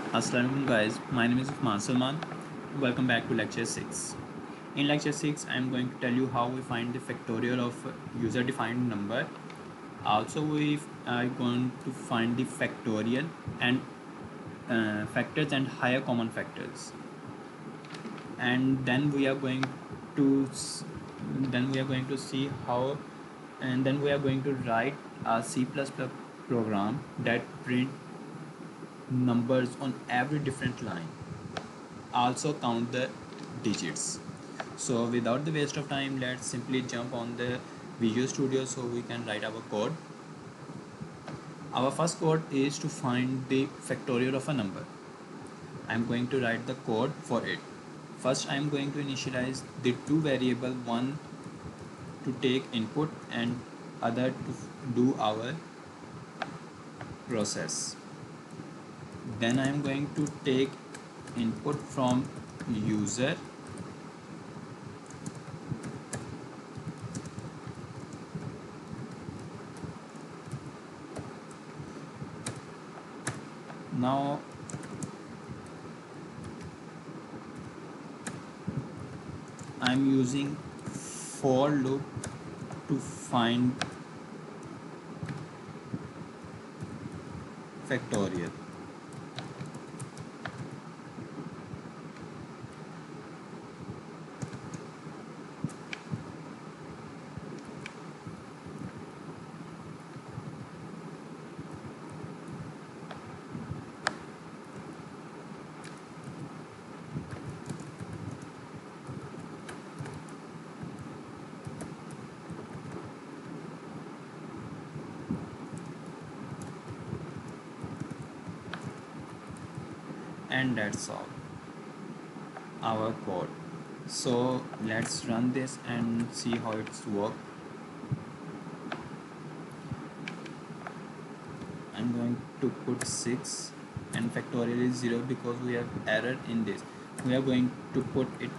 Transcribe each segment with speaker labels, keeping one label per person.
Speaker 1: Assalamualaikum guys, my name is Uthman Salman. Welcome back to lecture 6. In lecture 6, I am going to tell you how we find the factorial of user defined number. Also, we are going to find the factorial and factors and higher common factors. And then we are going to see how, and then we are going to write a C++ program that print numbers on every different line, also count the digits. So without the waste of time, let's simply jump on the Visual Studio so we can write our code. Our first code is to find the factorial of a number. I'm going to write the code for it. First, I'm going to initialize the two variable, one to take input and other to do our process. Then I'm going to take input from user. Now I'm using for loop to find factorial. And that's all our code. So let's run this and see how it's work. I'm going to put 6 and factorial is 0 because we have error in this. We are going to put it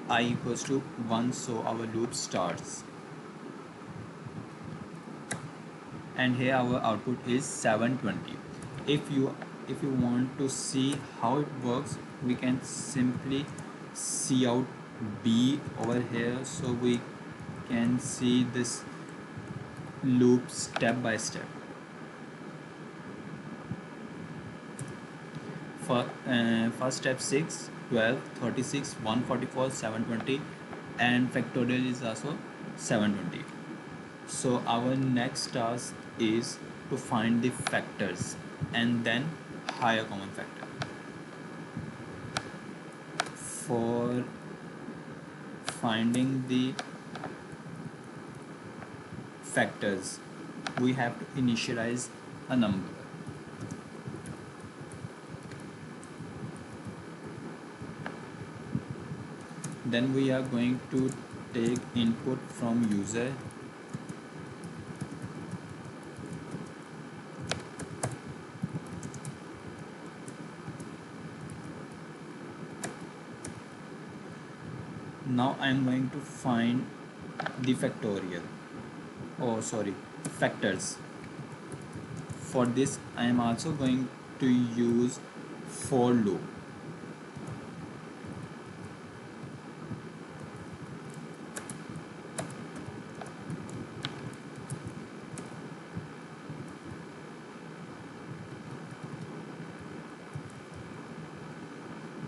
Speaker 1: I equals to 1 so our loop starts. And here our output is 720. If you want to see how it works, we can simply see out B over here so we can see this loop step by step. First step 6, 12, 36, 144, 720, and factorial is also 720. So our next task is to find the factors and then higher common factor. For finding the factors, we have to initialize a number. Then we are going to take input from user. Now I am going to find the factors. For this I am also going to use for loop.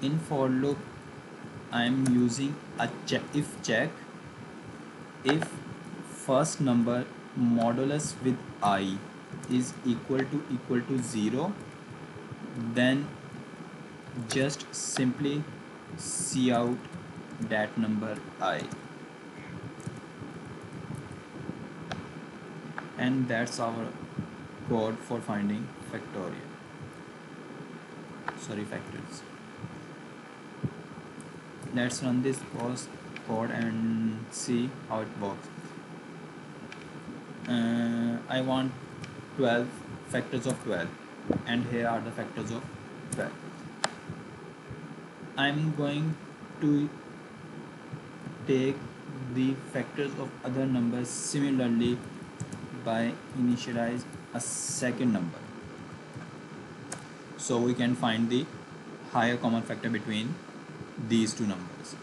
Speaker 1: In for loop I am using a if check. If first number modulus with I is equal to 0, then just simply see out that number I, and that's our code for finding factors. Let's run this code and see how it works. I want 12 factors of 12, and here are the factors of 12. I'm going to take the factors of other numbers similarly by initialize a second number so we can find the higher common factor between these two numbers.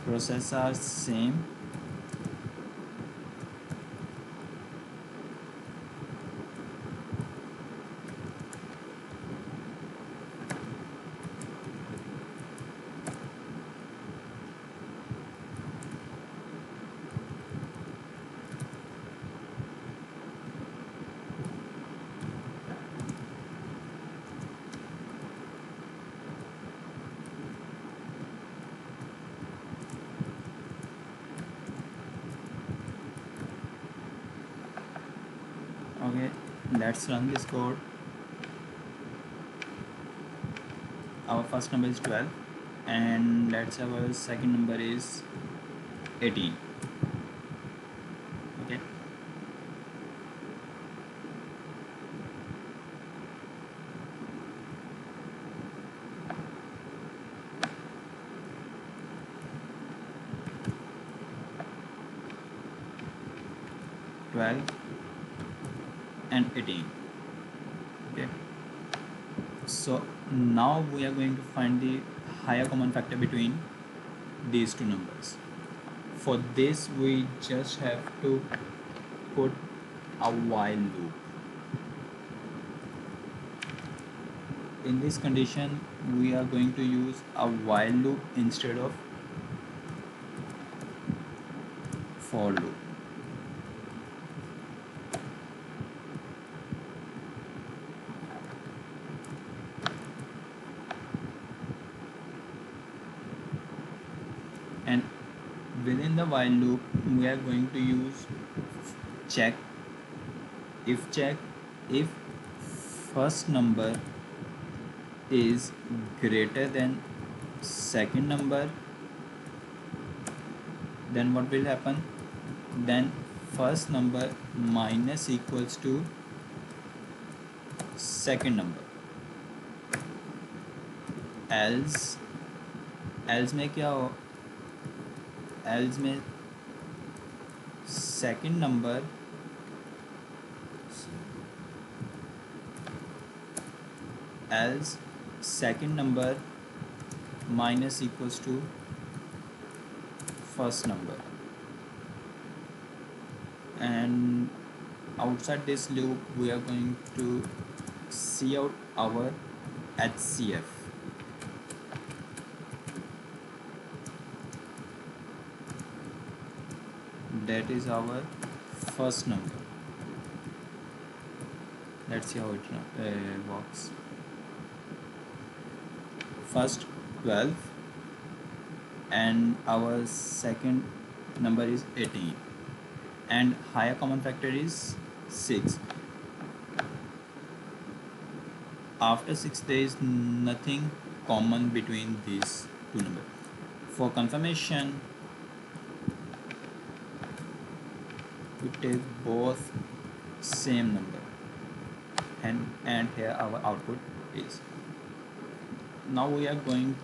Speaker 1: Process are same. Okay, let's run this code. Our first number is 12 and let's have our second number is 18. Okay, twelve and 18. Okay, so now we are going to find the higher common factor between these two numbers. For this we just have to put a while loop. In this condition we are going to use a while loop instead of for loop. And within the while loop we are going to use check, if first number is greater than second number, then what will happen? Then first number minus equals to second number. else में क्या हो, else में second number else second number minus equals to first number, and outside this loop we are going to see out our HCF. That is our first number. Let's see how it works. First 12 and our second number is 18 and higher common factor is 6. After 6 there is nothing common between these two numbers. For confirmation we take both same number and here our output is. Now we are going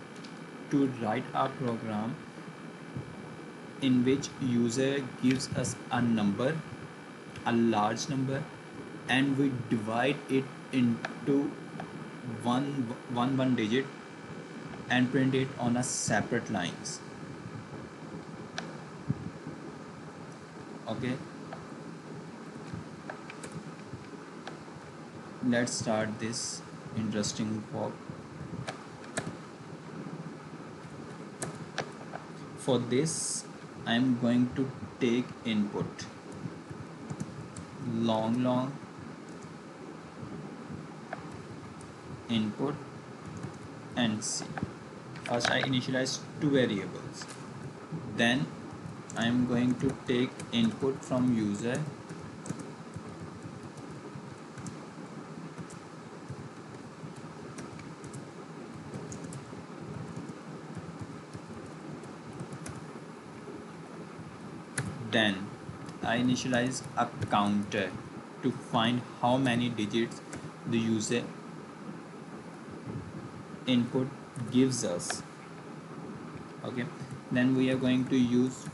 Speaker 1: to write our program in which user gives us a number, a large number, and we divide it into one digit and print it on a separate lines. Okay, let's start this interesting work. For this I am going to take input long input and see. First I initialize two variables, then I am going to take input from user then I initialize a counter to find how many digits the user input gives us. Okay, then we are going to use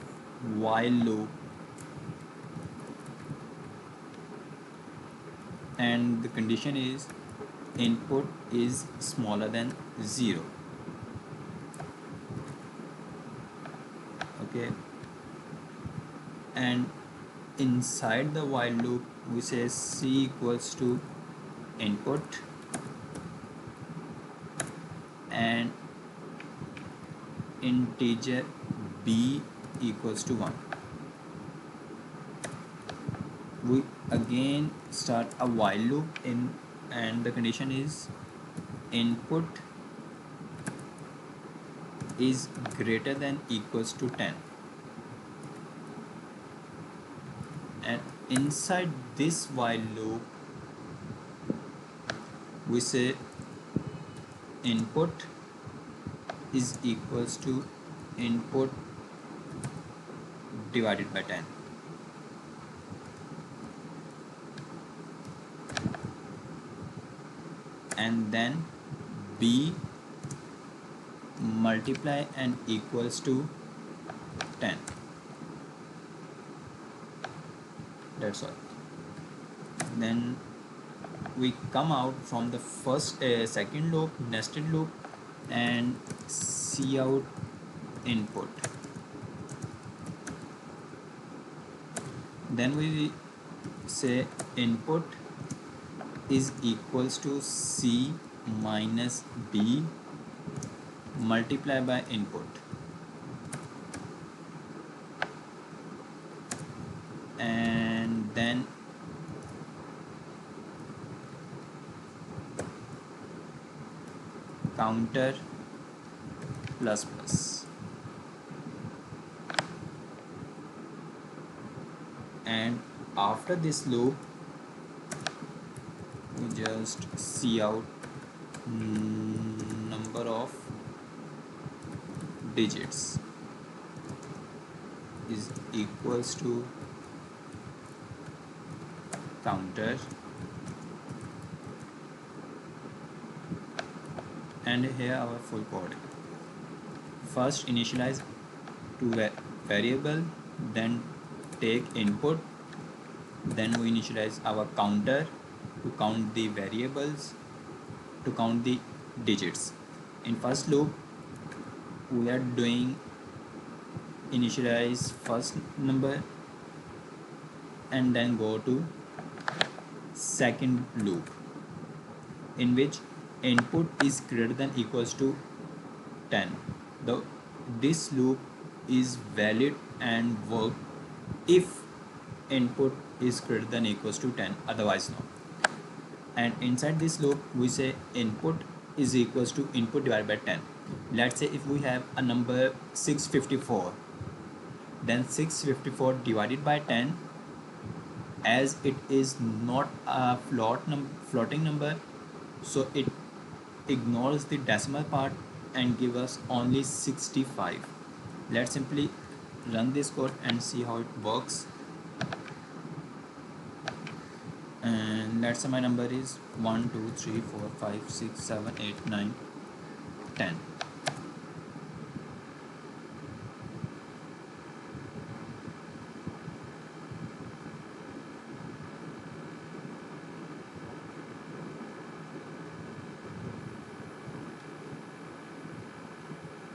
Speaker 1: while loop, and the condition is input is smaller than 0. Okay, and inside the while loop we say c equals to input and integer b equals to 1. We again start a while loop in, and the condition is input is greater than equals to 10, and inside this while loop we say input is equals to input divided by 10, and then b multiply and equals to 10. That's all. Then we come out from the second loop, nested loop, and see out input. Then we say input is equals to c minus b multiply by input, and then counter plus plus, and after this loop we just see out number of digits is equals to counter, and here our full code. First initialize to variable, then take input, then we initialize our counter to count the variables, to count the digits. In first loop we are doing initialize first number and then go to second loop, in which input is greater than equals to 10. This loop is valid and work if input is greater than equals to 10, otherwise no. And inside this loop we say input is equals to input divided by 10. Let's say if we have a number 654, then 654 divided by 10, as it is not a floating number, so it ignores the decimal part and give us only 65. Let's simply run this code and see how it works. And let's say my number is 1 2 3 4 5 6 7 8 9 10.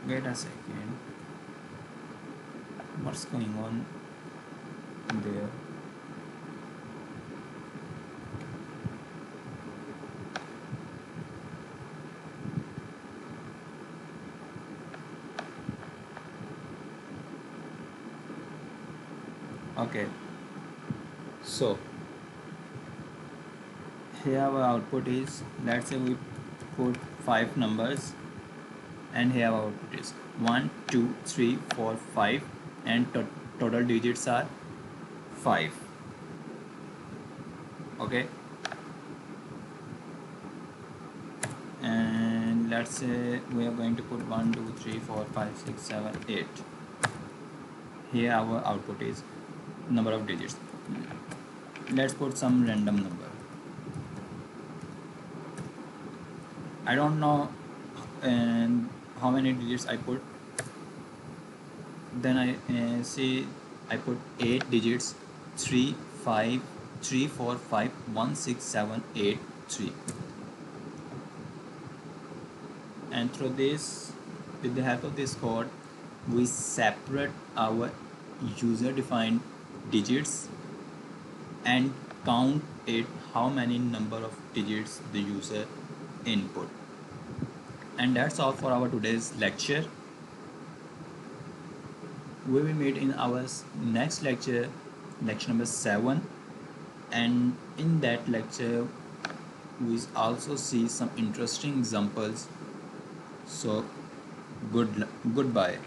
Speaker 1: Wait a second, what's going on there? Okay, so here our output is, let's say we put 5 numbers, and here our output is 1 2 3 4 5, and total digits are 5. Okay, and let's say we are going to put 1 2 3 4 5 6 7 8. Here our output is number of digits. Let's put some random number. I don't know and how many digits I put. Then I say I put 8 digits, 3 5 3 4 5 1 6 7 8 3, and through this, with the help of this code, we separate our user defined digits and count it how many number of digits the user input. And that's all for our today's lecture. We will meet in our next lecture, lecture number 7, and in that lecture we also see some interesting examples. So goodbye.